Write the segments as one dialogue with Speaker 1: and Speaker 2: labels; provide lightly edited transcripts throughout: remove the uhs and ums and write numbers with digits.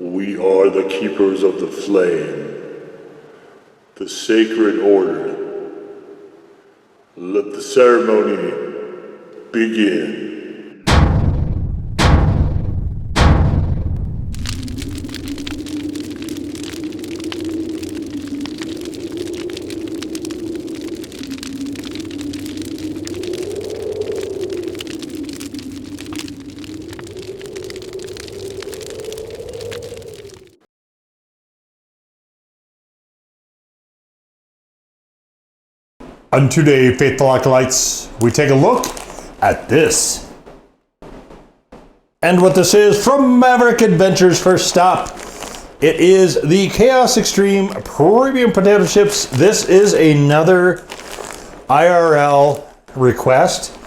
Speaker 1: We are the keepers of the flame, the sacred order. Let the ceremony begin.
Speaker 2: And today, faithful acolytes, we take a look at this. And what this is from Maverik Adventures First Stop. It is the Chaos Xtreme Premium Potato Chips. This is another IRL request.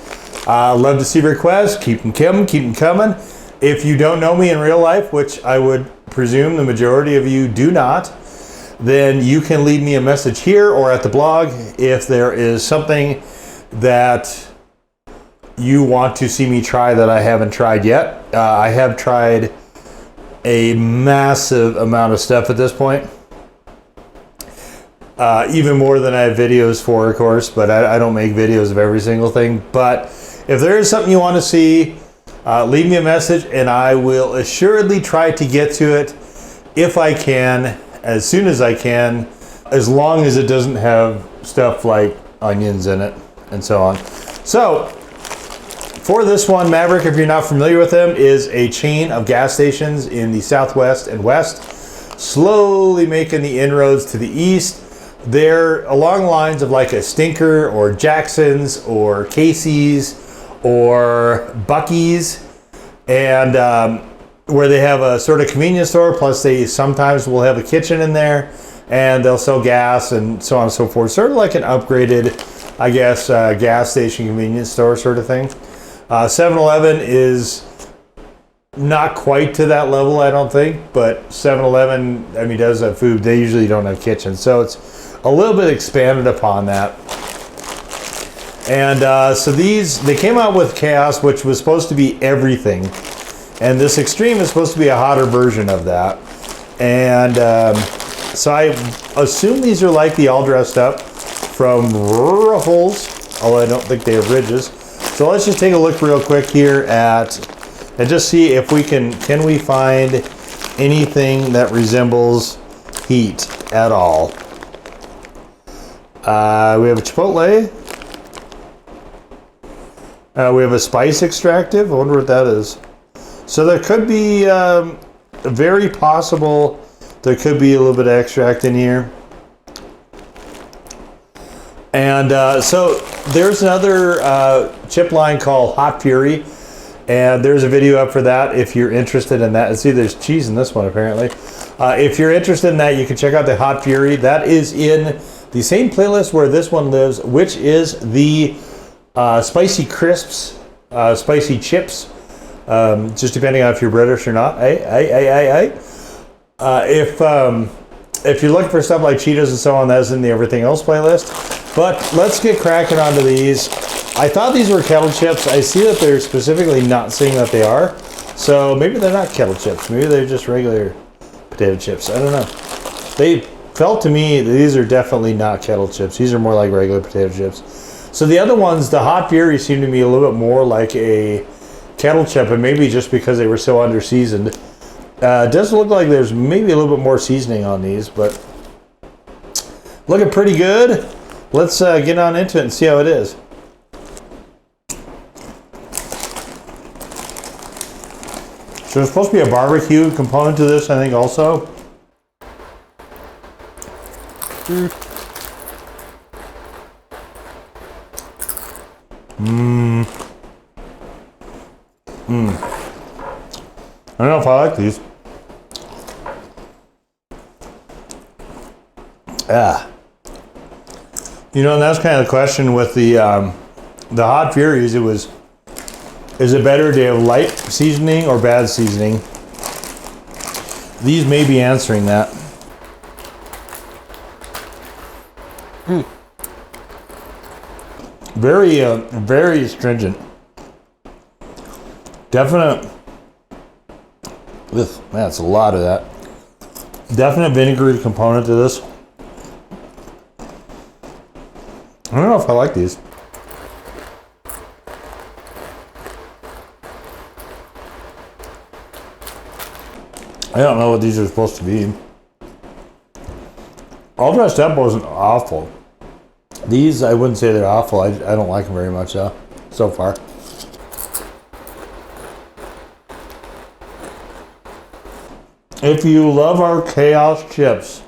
Speaker 2: Love to see requests. Keep them coming, keep them coming. If you don't know me in real life, which I would presume the majority of you do not, then you can leave me a message here or at the blog if there is something that you want to see me try that I haven't tried yet. I have tried a massive amount of stuff at this point. Even more than I have videos for, of course, but I don't make videos of every single thing. But if there is something you want to see, leave me a message and I will assuredly try to get to it if I can, as soon as I can, as long as it doesn't have stuff like onions in it and so on. So for this one, Maverik, if you're not familiar with them, is a chain of gas stations in the Southwest and West, slowly making the inroads to the East. They're along the lines of like a Stinker or Jackson's or Casey's or Buc-ee's, and where they have a sort of convenience store, plus they sometimes will have a kitchen in there, and they'll sell gas and so on and so forth. Sort of like an upgraded, I guess, gas station convenience store sort of thing. 7-Eleven is not quite to that level, I don't think, but 7-Eleven, I mean, does have food. They usually don't have kitchens, so it's a little bit expanded upon that. And so they came out with Chaos, which was supposed to be everything. And this Xtreme is supposed to be a hotter version of that. And so I assume these are like the all dressed up from Ruffles, although I don't think they have ridges. So let's just take a look real quick here and just see if we can we find anything that resembles heat at all. We have a Chipotle. We have a spice extractive. I wonder what that is. So there could be very possible there could be a little bit of extract in here. And so there's another chip line called Hot Fury, and there's a video up for that if you're interested in that. And see, there's cheese in this one apparently. If you're interested in that, you can check out the Hot Fury. That is in the same playlist where this one lives, which is the Spicy Crisps, Spicy Chips. Just depending on if you're British or not. If you're looking for stuff like Cheetos and so on, that's in the Everything Else playlist. But let's get cracking onto these. I thought these were kettle chips. I see that they're specifically not saying that they are. So maybe they're not kettle chips. Maybe they're just regular potato chips. I don't know. They felt to me that these are definitely not kettle chips. These are more like regular potato chips. So the other ones, the Hot Fury, seem to me a little bit more like a kettle chip, and maybe just because they were so under seasoned. It does look like there's maybe a little bit more seasoning on these, but looking pretty good. Let's get on into it and see how it is. So there's supposed to be a barbecue component to this, I think, also. I don't know if I like these. You know, and that's kind of the question with the Hot Furies. It was, is it better to have light seasoning or bad seasoning? These may be answering that. Very, very stringent. Definite Ugh, man, that's a lot of that. Definite vinegary component to this. I don't know if I like these. I don't know what these are supposed to be. All Dressed Up wasn't awful. These, I wouldn't say they're awful. I don't like them very much, though, so far. If you love our Chaos chips,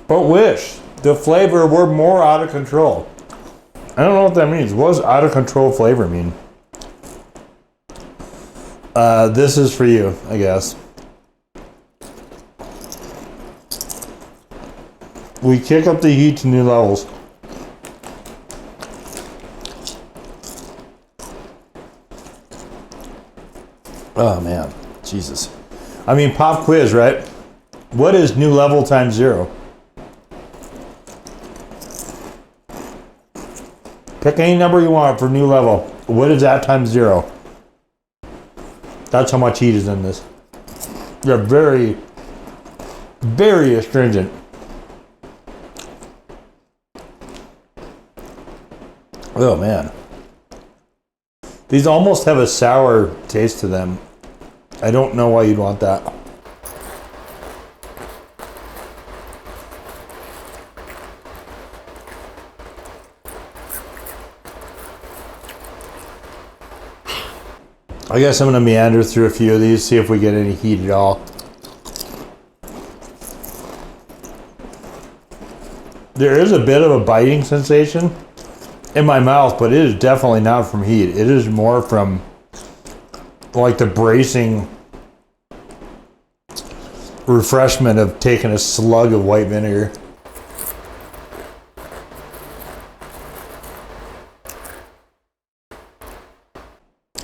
Speaker 2: but wish the flavor were more out of control. I don't know what that means. What does out of control flavor mean? This is for you, I guess. We kick up the heat to new levels. Oh man, Jesus. I mean, pop quiz, right? What is new level times 0? Pick any number you want for new level. What is that times 0? That's how much heat is in this. They're very, very astringent. Oh man. These almost have a sour taste to them. I don't know why you'd want that. I guess I'm going to meander through a few of these, see if we get any heat at all. There is a bit of a biting sensation in my mouth, but it is definitely not from heat. It is more from like the bracing refreshment of taking a slug of white vinegar.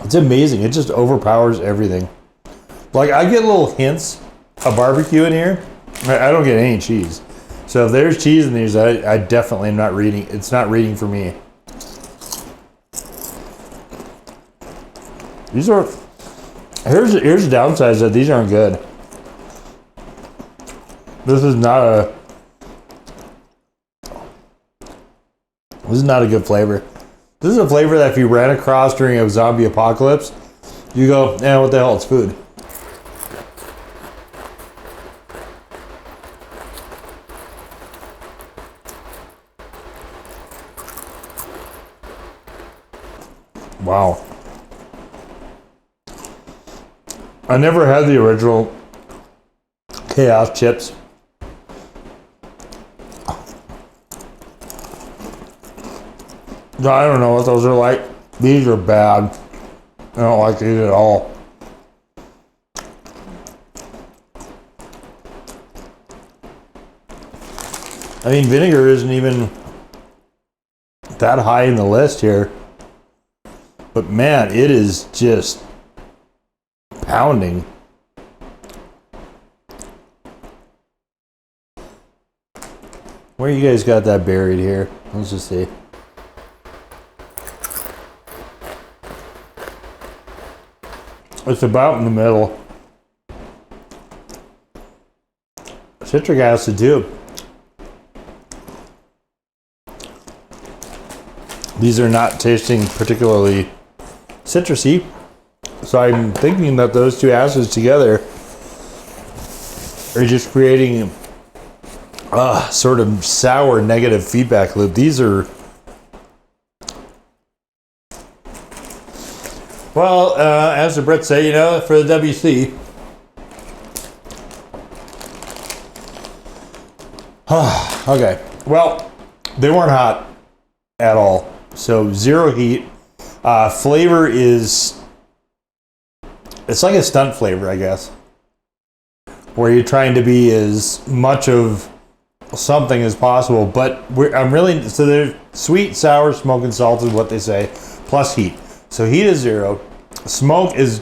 Speaker 2: It's amazing. It just overpowers everything. Like, I get little hints of barbecue in here. I don't get any cheese. So if there's cheese in these, I definitely am not reading. It's not reading for me. These are, here's the downside, is that these aren't good. This is not a good flavor. This is a flavor that if you ran across during a zombie apocalypse, you go, eh, what the hell, it's food. Wow. I never had the original Chaos chips. I don't know what those are like. These are bad. I don't like these at all. I mean, vinegar isn't even that high in the list here. But man, it is just pounding. Where you guys got that buried here? Let's just see. It's about in the middle. Citric acid too. These are not tasting particularly citrusy. So I'm thinking that those two acids together are just creating a sort of sour negative feedback loop. These are, well, as the Brits say, you know, for the WC. Okay, well, they weren't hot at all. So 0 heat. Flavor is, it's like a stunt flavor, I guess, where you're trying to be as much of something as possible. But I'm really, so they're sweet, sour, smoke, and salt is what they say, plus heat. So heat is 0. Smoke is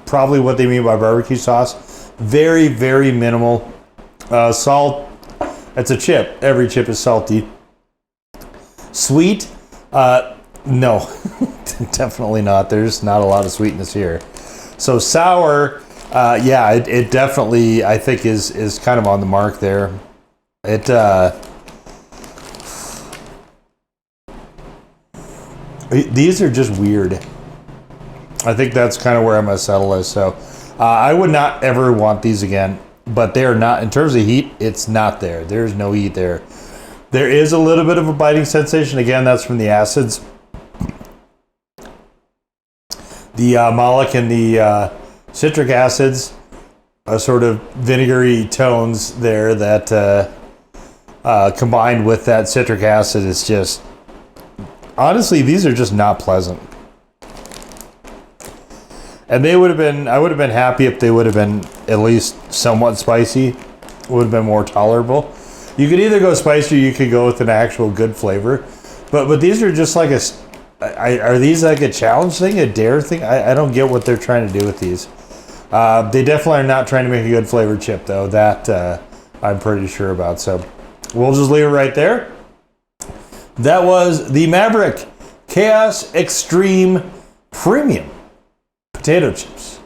Speaker 2: probably what they mean by barbecue sauce. Very, very minimal. Salt, it's a chip. Every chip is salty. Sweet, no, definitely not. There's not a lot of sweetness here. So sour Yeah, it definitely, I think, is kind of on the mark there. These are just weird. I think that's kind of where I'm gonna settle as. So I would not ever want these again, but they are not, in terms of heat, it's not there. There's no heat there. There is a little bit of a biting sensation. Again, that's from the acids. The malic and the citric acids are sort of vinegary tones there that combined with that citric acid is just, honestly, these are just not pleasant. And they would have been, I would have been happy if they would have been at least somewhat spicy. Would have been more tolerable. You could either go spicy or you could go with an actual good flavor. But these are just like are these like a challenge thing, a dare thing? I don't get what they're trying to do with these. They definitely are not trying to make a good flavored chip though. That I'm pretty sure about. So we'll just leave it right there. That was the Maverik Chaos Xtreme Premium potato chips.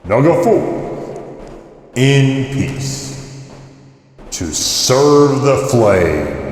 Speaker 2: Now go forward in peace to serve the flame.